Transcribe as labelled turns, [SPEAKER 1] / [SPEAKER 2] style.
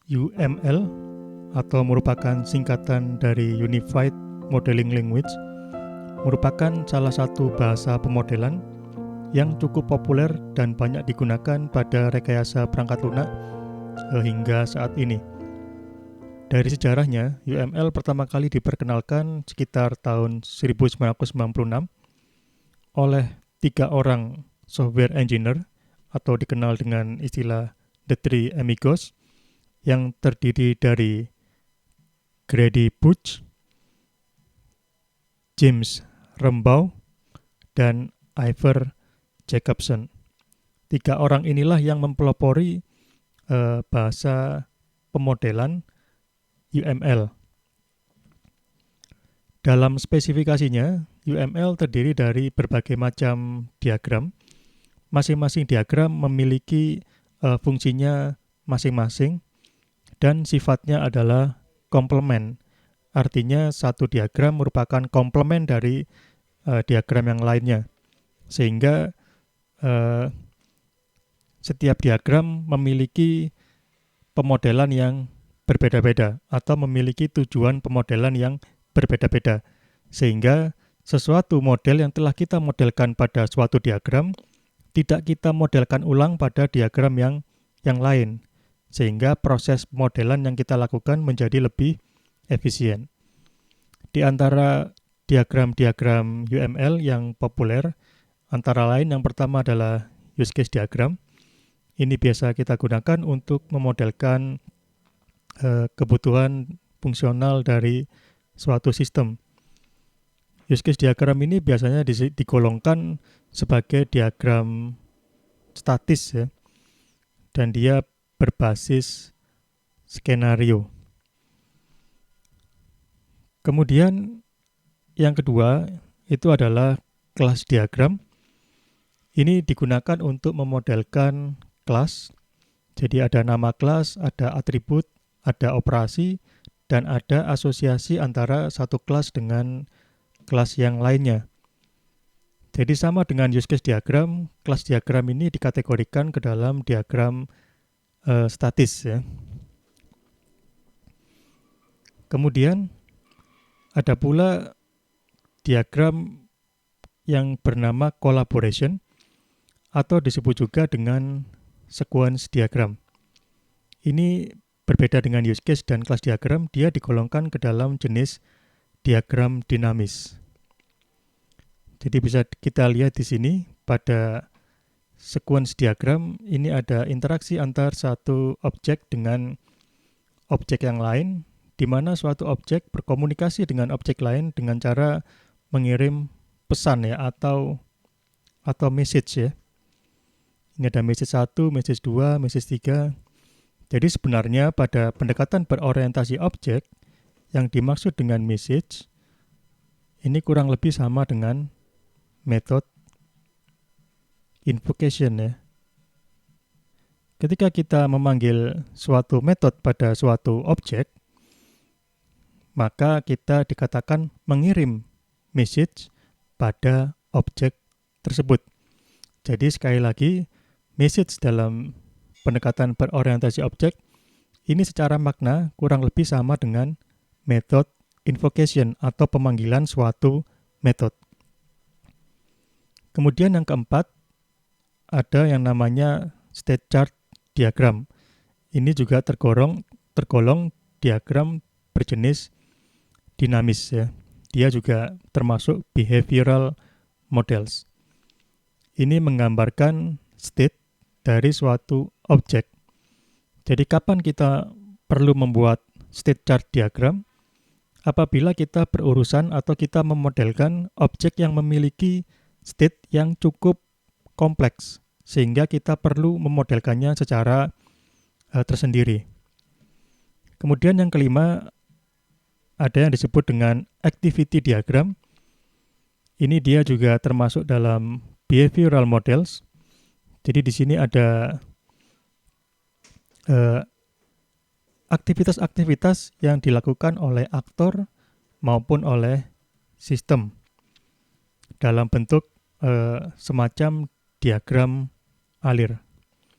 [SPEAKER 1] UML atau merupakan singkatan dari Unified Modeling Language merupakan salah satu bahasa pemodelan yang cukup populer dan banyak digunakan pada rekayasa perangkat lunak hingga saat ini. Dari sejarahnya, UML pertama kali diperkenalkan sekitar tahun 1996 oleh 3 orang software engineer atau dikenal dengan istilah The Three Amigos yang terdiri dari Grady Booch, James Rembaugh, dan Ivor Jacobson. 3 orang inilah yang mempelopori bahasa pemodelan UML. Dalam spesifikasinya, UML terdiri dari berbagai macam diagram. Masing-masing diagram memiliki fungsinya masing-masing dan sifatnya adalah komplement. Artinya satu diagram merupakan komplement dari diagram yang lainnya. Sehingga setiap diagram memiliki pemodelan yang berbeda-beda atau memiliki tujuan pemodelan yang berbeda-beda. Sehingga sesuatu model yang telah kita modelkan pada suatu diagram tidak kita modelkan ulang pada diagram yang lain. Sehingga proses pemodelan yang kita lakukan menjadi lebih efisien. Di antara diagram-diagram UML yang populer, antara lain yang pertama adalah use case diagram. Ini biasa kita gunakan untuk memodelkan kebutuhan fungsional dari suatu sistem. Use case diagram ini biasanya digolongkan sebagai diagram statis ya, dan dia berbasis skenario. Kemudian yang kedua itu adalah kelas diagram. Ini digunakan untuk memodelkan kelas. Jadi ada nama kelas, ada atribut, ada operasi, dan ada asosiasi antara satu kelas dengan kelas yang lainnya. Jadi sama dengan use case diagram, kelas diagram ini dikategorikan ke dalam diagram statis ya. Kemudian ada pula diagram yang bernama collaboration atau disebut juga dengan sequence diagram. Ini berbeda dengan use case dan kelas diagram, dia digolongkan ke dalam jenis diagram dinamis. Jadi bisa kita lihat di sini pada sequence diagram ini ada interaksi antar satu objek dengan objek yang lain, di mana suatu objek berkomunikasi dengan objek lain dengan cara mengirim pesan ya atau message ya. Ini ada message 1, message 2, message 3. Jadi sebenarnya pada pendekatan berorientasi objek yang dimaksud dengan message ini kurang lebih sama dengan method invocation ya. Ketika kita memanggil suatu metode pada suatu objek, maka kita dikatakan mengirim message pada objek tersebut. Jadi sekali lagi, message dalam pendekatan berorientasi objek ini secara makna kurang lebih sama dengan method invocation atau pemanggilan suatu metode. Kemudian yang keempat ada yang namanya state chart diagram. Ini juga tergolong diagram berjenis dinamis ya. Dia juga termasuk behavioral models. Ini menggambarkan state dari suatu objek. Jadi kapan kita perlu membuat state chart diagram? Apabila kita berurusan atau kita memodelkan objek yang memiliki state yang cukup kompleks, sehingga kita perlu memodelkannya secara tersendiri. Kemudian yang kelima, ada yang disebut dengan activity diagram. Ini dia juga termasuk dalam behavioral models. Jadi di sini ada aktivitas-aktivitas yang dilakukan oleh aktor maupun oleh sistem dalam bentuk semacam diagram alir.